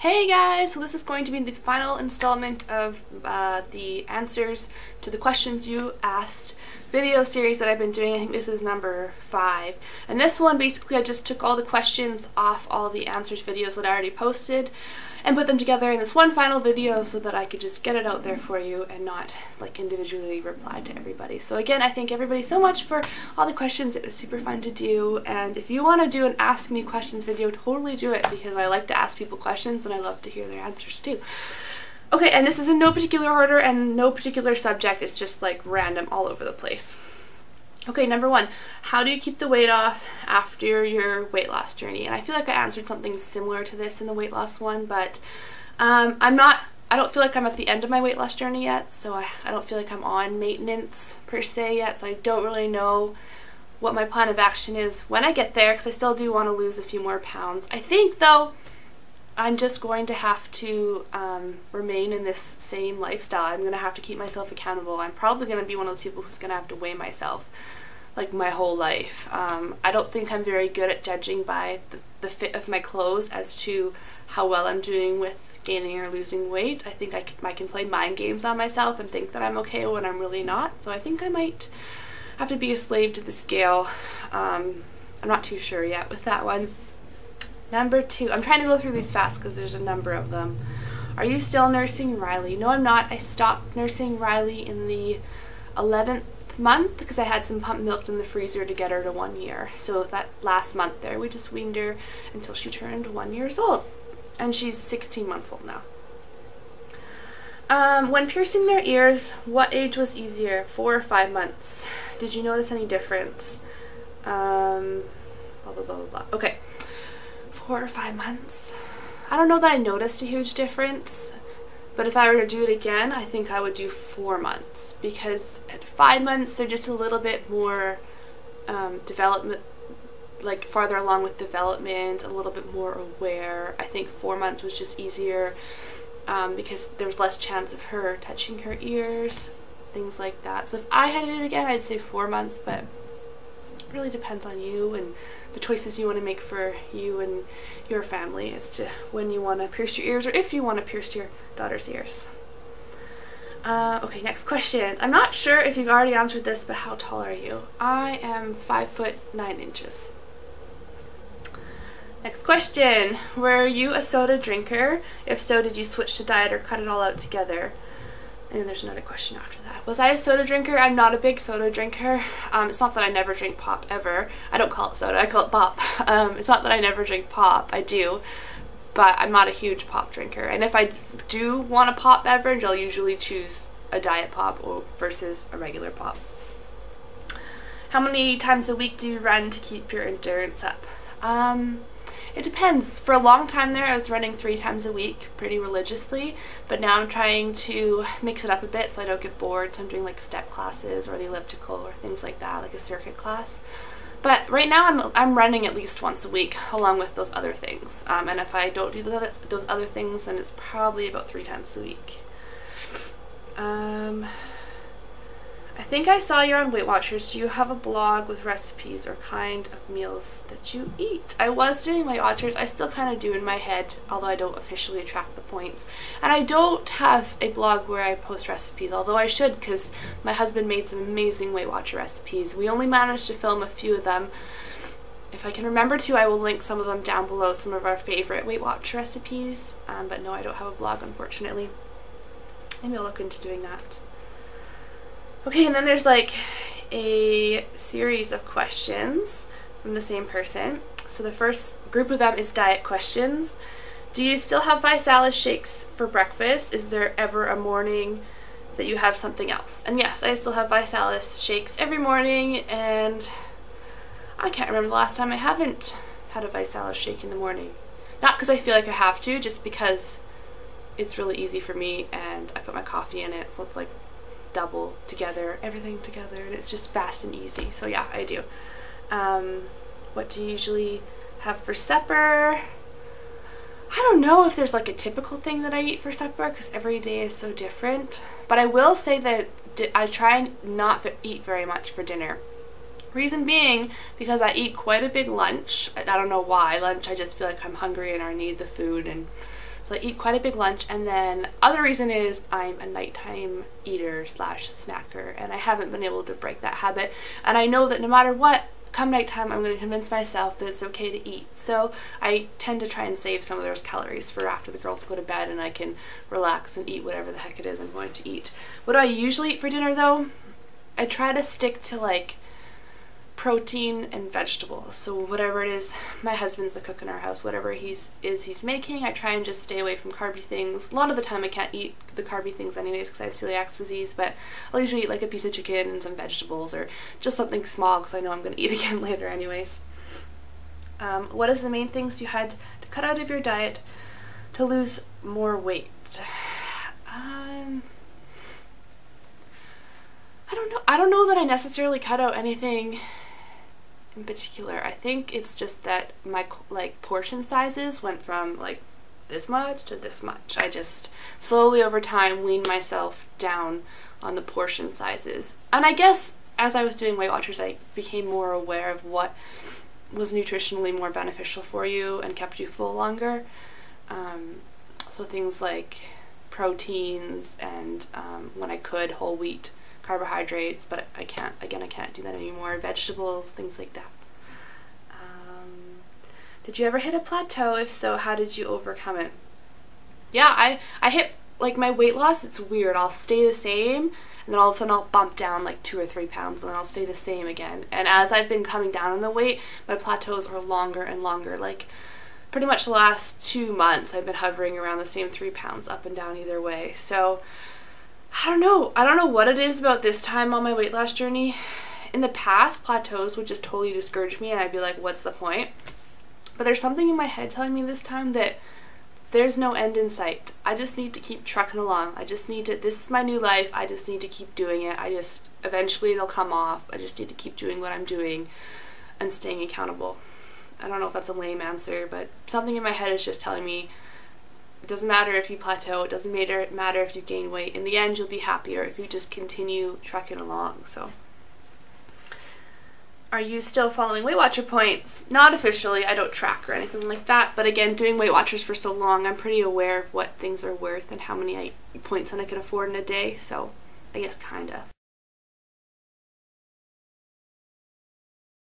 Hey guys, so this is going to be the final installment of the answers to the questions you asked video series that I've been doing. I think this is number 5. And this one, basically I just took all the questions off all the answers videos that I already posted and put them together in this one final video so that I could just get it out there for you and not like individually reply to everybody. So again, I thank everybody so much for all the questions. It was super fun to do, and if you want to do an Ask Me Questions video, totally do it, because I like to ask people questions and I love to hear their answers too. Okay, and this is in no particular order and no particular subject, it's just like random all over the place. Okay, number 1, how do you keep the weight off after your weight loss journey? And I feel like I answered something similar to this in the weight loss one, but I don't feel like I'm at the end of my weight loss journey yet, so I don't feel like I'm on maintenance per se yet, so I don't really know what my plan of action is when I get there, because I still do want to lose a few more pounds. I think though I'm just going to have to remain in this same lifestyle. I'm going to have to keep myself accountable. I'm probably going to be one of those people who's going to have to weigh myself like my whole life. I don't think I'm very good at judging by the fit of my clothes as to how well I'm doing with gaining or losing weight. I think I can play mind games on myself and think that I'm okay when I'm really not. So I think I might have to be a slave to the scale. I'm not too sure yet with that one. Number 2, I'm trying to go through these fast because there's a number of them. Are you still nursing Riley? No, I'm not. I stopped nursing Riley in the 11th month because I had some pumped milk in the freezer to get her to 1 year. So that last month there, we just weaned her until she turned 1 year old. And she's 16 months old now. When piercing their ears, what age was easier, 4 or 5 months? Did you notice any difference? Blah, blah, blah, blah, blah. Okay. 4 or 5 months. I don't know that I noticed a huge difference, but if I were to do it again, I think I would do 4 months, because at 5 months they're just a little bit more development, like farther along with development, a little bit more aware. I think 4 months was just easier because there was less chance of her touching her ears, things like that. So if I had to do it again, I'd say 4 months, but it really depends on you and the choices you want to make for you and your family as to when you want to pierce your ears, or if you want to pierce your daughter's ears. Okay, next question. I'm not sure if you've already answered this, but how tall are you? I am 5'9". Next question. Were you a soda drinker? If so, did you switch to diet or cut it all out together? And there's another question after that. Was I a soda drinker? I'm not a big soda drinker. It's not that I never drink pop ever. I don't call it soda, I call it pop. It's not that I never drink pop, I do, but I'm not a huge pop drinker. And if I do want a pop beverage, I'll usually choose a diet pop versus a regular pop. How many times a week do you run to keep your endurance up? It depends. For a long time there, I was running 3 times a week pretty religiously, but now I'm trying to mix it up a bit so I don't get bored. So I'm doing like step classes or the elliptical or things like that, like a circuit class. But right now I'm running at least once a week along with those other things. And if I don't do those other things, then it's probably about 3 times a week. I think I saw you're on Weight Watchers. Do you have a blog with recipes or kind of meals that you eat? I was doing Weight Watchers. I still kind of do in my head, although I don't officially track the points. And I don't have a blog where I post recipes, although I should, because my husband made some amazing Weight Watcher recipes. We only managed to film a few of them. If I can remember to, I will link some of them down below, some of our favorite Weight Watcher recipes. But no, I don't have a blog, unfortunately. Maybe I'll look into doing that. Okay, and then there's like a series of questions from the same person. So the first group of them is diet questions. Do you still have Visalis shakes for breakfast? Is there ever a morning that you have something else? And yes, I still have Visalis shakes every morning, and I can't remember the last time I haven't had a Visalis shake in the morning. Not because I feel like I have to, just because it's really easy for me and I put my coffee in it, so it's like double together, everything together, and it's just fast and easy. So yeah, I do. What do you usually have for supper? I don't know if there's like a typical thing that I eat for supper, because every day is so different, but I will say that I try not to eat very much for dinner. Reason being, because I eat quite a big lunch. I don't know why. Lunch, I just feel like I'm hungry and I need the food, and So I eat quite a big lunch, and then other reason is I'm a nighttime eater slash snacker, and I haven't been able to break that habit. And I know that no matter what, come nighttime, I'm going to convince myself that it's okay to eat. So I tend to try and save some of those calories for after the girls go to bed and I can relax and eat whatever the heck it is I'm going to eat. What do I usually eat for dinner though? I try to stick to like protein and vegetables. So whatever it is, my husband's the cook in our house, whatever he's making, I try and just stay away from carby things. A lot of the time I can't eat the carby things anyways because I have celiac disease, but I'll usually eat like a piece of chicken and some vegetables or just something small because I know I'm going to eat again later anyways. What is the main things you had to cut out of your diet to lose more weight? I don't know that I necessarily cut out anything in particular. I think it's just that my like portion sizes went from like this much to this much. I just slowly over time weaned myself down on the portion sizes. And I guess as I was doing Weight Watchers, I became more aware of what was nutritionally more beneficial for you and kept you full longer. So things like proteins and when I could, whole wheat carbohydrates, but I can't do that anymore. Vegetables, things like that. Did you ever hit a plateau? If so, how did you overcome it? Yeah, I hit like my weight loss. It's weird. I'll stay the same and then all of a sudden I'll bump down like 2 or 3 pounds and then I'll stay the same again. And as I've been coming down in the weight, my plateaus are longer and longer. Like pretty much the last 2 months I've been hovering around the same 3 pounds up and down either way. So I don't know what it is about this time on my weight loss journey. In the past, plateaus would just totally discourage me and I'd be like, what's the point? But there's something in my head telling me this time that there's no end in sight. I just need to keep trucking along. This is my new life. I just need to keep doing it. Eventually they'll come off. I just need to keep doing what I'm doing and staying accountable. I don't know if that's a lame answer, but something in my head is just telling me it doesn't matter if you plateau, it doesn't matter if you gain weight. In the end, you'll be happier if you just continue trucking along. So, are you still following Weight Watcher points? Not officially, I don't track or anything like that, but again, doing Weight Watchers for so long, I'm pretty aware of what things are worth and how many points that I can afford in a day, so I guess kinda.